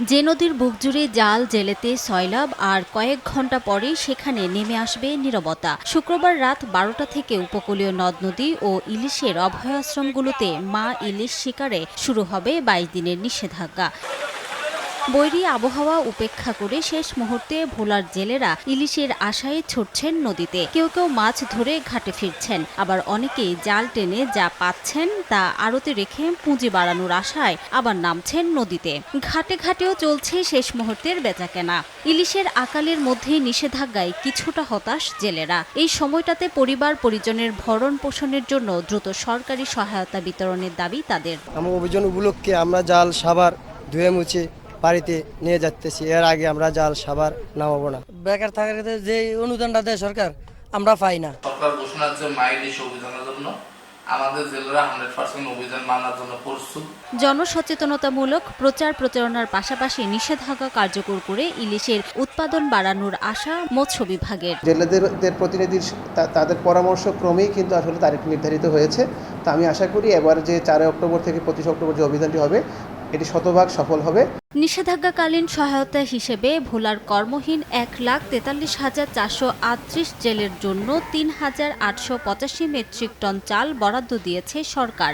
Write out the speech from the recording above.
যে নদীর বুক জুড়ে জাল জেলেতে সয়লাব আর কয়েক ঘন্টা পরেই সেখানে নেমে আসবে নীরবতা। শুক্রবার রাত 12টা থেকে উপকূলীয় নদ নদী ও ইলিশের অভয়াশ্রমগুলোতে মা ইলিশ শিকারে শুরু হবে 22 দিনের নিষেধাজ্ঞা। বৈরী আবহাওয়া উপেক্ষা করে শেষ মুহূর্তে ভোলার জেলেরা ইলিশের আশায় ছুটছেন নদীতে। কেউ কেউ মাছ ধরে ঘাটে ফিরছেন, আবার অনেকেই জাল টেনে যা পাচ্ছেন তা আড়তে রেখে পুঁজি বাড়ানোর আশায় আবার নামছেন নদীতে। ঘাটে ঘাটেও চলছে শেষ মুহূর্তের বেচাকেনা। ইলিশের আকালের মধ্যে নিষেধাজ্ঞায় কিছুটা হতাশ জেলেরা। এই সময়টাতে পরিবার পরিজনের ভরণ পোষণের জন্য দ্রুত সরকারি সহায়তা বিতরণের দাবি তাদের। আমার অভিযান উপলক্ষে আমরা জাল সাবার ধুয়ে মুছে বাড়িতে নিয়ে যাচ্তেছি। এর আগে আমরা জাল সাবার নামাবো না। বেকার থাকার ক্ষেত্রে যে অনুদানটা দেয় সরকার আমরা পাই না। সরকার ঘোষণা হচ্ছে মাইলিশ অভিযানের জন্য আমাদের জেলেরা 100% অভিযান মানার জন্য প্রস্তুত। জনসচেতনতামূলক প্রচার প্রচারণার পাশাপাশি নিষেধাজ্ঞা কার্যকর করে ইলিশের উৎপাদন বাড়ানোর আশা মৎস্য বিভাগের। জেলেদের প্রতিনিধির তাদের পরামর্শ ক্রমেই কিন্তু আসলে তারিখ নির্ধারিত হয়েছে। তো আমি আশা করি এবার যে 4 অক্টোবর থেকে 25 অক্টোবর যে অভিযানটি হবে এটি শতভাগ সফল হবে। নিষেধাজ্ঞাকালীন সহায়তা হিসেবে ভোলার কর্মহীন 1,43,438 জেলের জন্য 3,885 মেট্রিক টন চাল বরাদ্দ দিয়েছে সরকার।